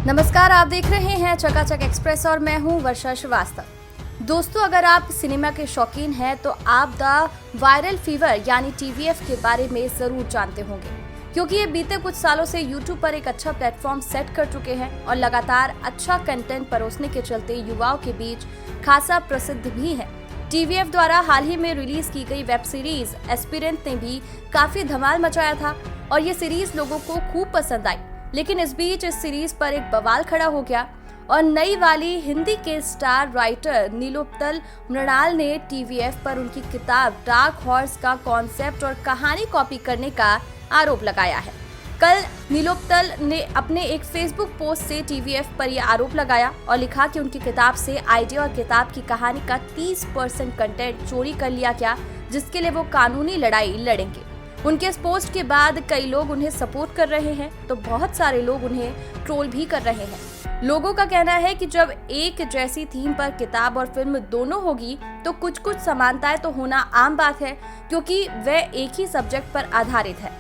नमस्कार, आप देख रहे हैं चकाचक एक्सप्रेस और मैं हूं वर्षा श्रीवास्तव। दोस्तों, अगर आप सिनेमा के शौकीन हैं तो आप द वायरल फीवर यानी टीवीएफ के बारे में जरूर जानते होंगे, क्योंकि ये बीते कुछ सालों से यूट्यूब पर एक अच्छा प्लेटफॉर्म सेट कर चुके हैं और लगातार अच्छा कंटेंट परोसने के चलते युवाओं के बीच खासा प्रसिद्ध भी है। टीवीएफ द्वारा हाल ही में रिलीज की गई वेब सीरीज एस्पिरेंट ने भी काफी धमाल मचाया था और ये सीरीज लोगों को खूब पसंद आई। लेकिन इस बीच इस सीरीज पर एक बवाल खड़ा हो गया और नई वाली हिंदी के स्टार राइटर नीलोत्पल मृणाल ने टीवीएफ पर उनकी किताब डार्क हॉर्स का कॉन्सेप्ट और कहानी कॉपी करने का आरोप लगाया है। कल नीलोत्पल ने अपने एक फेसबुक पोस्ट से टीवीएफ पर यह आरोप लगाया और लिखा कि उनकी किताब से आइडिया और किताब की कहानी का 30% कंटेंट चोरी कर लिया गया, जिसके लिए वो कानूनी लड़ाई लड़ेंगे। उनके इस पोस्ट के बाद कई लोग उन्हें सपोर्ट कर रहे हैं तो बहुत सारे लोग उन्हें ट्रोल भी कर रहे हैं। लोगों का कहना है कि जब एक जैसी थीम पर किताब और फिल्म दोनों होगी तो कुछ समानताएं तो होना आम बात है, क्योंकि वह एक ही सब्जेक्ट पर आधारित है।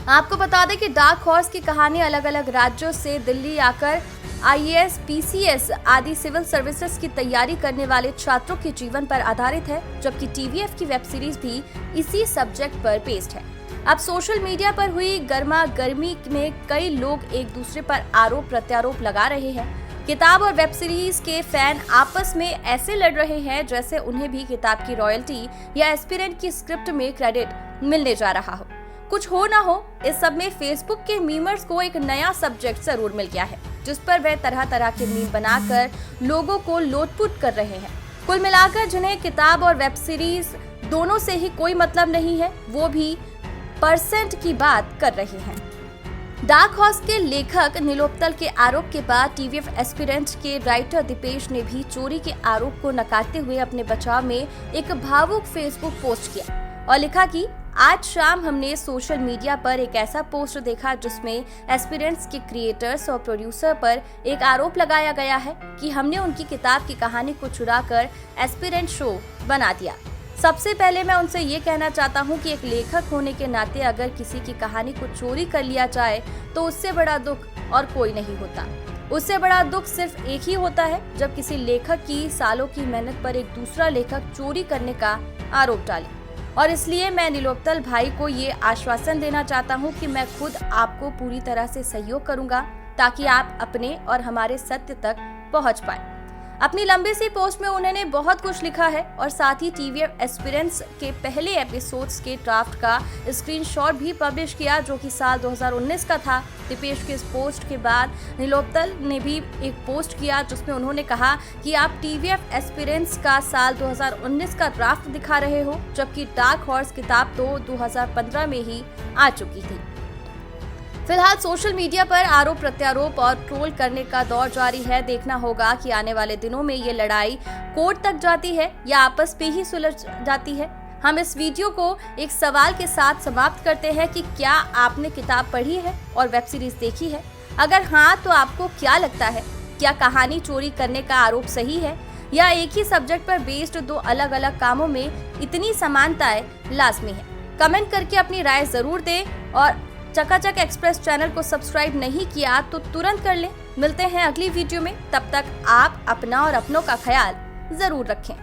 आपको बता दें कि डार्क हॉर्स की कहानी अलग अलग राज्यों से दिल्ली आकर आईएएस, पीसीएस आदि सिविल सर्विसेज की तैयारी करने वाले छात्रों के जीवन पर आधारित है, जबकि टीवीएफ की वेब सीरीज भी इसी सब्जेक्ट पर बेस्ड है। अब सोशल मीडिया पर हुई गर्मा गर्मी में कई लोग एक दूसरे पर आरोप प्रत्यारोप लगा रहे हैं। किताब और वेब सीरीज के फैन आपस में ऐसे लड़ रहे हैं जैसे उन्हें भी किताब की रॉयल्टी या एस्पिरेंट की स्क्रिप्ट में क्रेडिट मिलने जा रहा हो। कुछ हो ना हो, इस सब में फेसबुक के मीमर्स को एक नया सब्जेक्ट जरूर मिल गया है, जिस पर वह तरह तरह के मीम बनाकर लोगों को लोटपुट कर रहे हैं। कुल मिलाकर जिन्हें किताब और वेब सीरीज दोनों से ही कोई मतलब नहीं है, वो भी परसेंट की बात कर रहे हैं। डार्क हॉर्स के लेखक नीलोत्पल के आरोप के बाद टीवीएफ एस्पिरेंट के राइटर दीपेश ने भी चोरी के आरोप को नकारते हुए अपने बचाव में एक भावुक फेसबुक पोस्ट किया और लिखा कि आज शाम हमने सोशल मीडिया पर एक ऐसा पोस्ट देखा जिसमें एस्पिरेंट्स के क्रिएटर्स और प्रोड्यूसर पर एक आरोप लगाया गया है कि हमने उनकी किताब की कहानी को चुराकर एस्पिरेंट शो बना दिया। सबसे पहले मैं उनसे ये कहना चाहता हूँ कि एक लेखक होने के नाते अगर किसी की कहानी को चोरी कर लिया जाए तो उससे बड़ा दुख और कोई नहीं होता। उससे बड़ा दुख सिर्फ एक ही होता है जब किसी लेखक की सालों की मेहनत पर एक दूसरा लेखक चोरी करने का आरोप डाले। और इसलिए मैं नीलोत्पल भाई को ये आश्वासन देना चाहता हूँ कि मैं खुद आपको पूरी तरह से सहयोग करूंगा ताकि आप अपने और हमारे सत्य तक पहुंच पाए। अपनी लंबी सी पोस्ट में उन्होंने बहुत कुछ लिखा है और साथ ही टीवीएफ एस्पिरेंट्स के पहले एपिसोड्स के ड्राफ्ट का स्क्रीनशॉट भी पब्लिश किया, जो कि साल 2019 का था। दीपेश के इस पोस्ट के बाद नीलोत्पल ने भी एक पोस्ट किया जिसमें उन्होंने कहा कि आप टीवीएफ एस्पिरेंट्स का साल 2019 का ड्राफ्ट दिखा रहे हो, जबकि डार्क हॉर्स किताब तो 2015 में ही आ चुकी थी। फिलहाल सोशल मीडिया पर आरोप प्रत्यारोप और ट्रोल करने का दौर जारी है। देखना होगा कि आने वाले दिनों में ये लड़ाई कोर्ट तक जाती है या आपस में ही सुलझ जाती है। हम इस वीडियो को एक सवाल के साथ समाप्त करते हैं कि क्या आपने किताब पढ़ी है और वेब सीरीज देखी है? अगर हाँ, तो आपको क्या लगता है, क्या कहानी चोरी करने का आरोप सही है या एक ही सब्जेक्ट पर बेस्ड दो अलग अलग कामों में इतनी समानताएं लाजमी है? कमेंट करके अपनी राय जरूर दें और चकाचक एक्सप्रेस चैनल को सब्सक्राइब नहीं किया तो तुरंत कर लें। मिलते हैं अगली वीडियो में, तब तक आप अपना और अपनों का ख्याल जरूर रखें।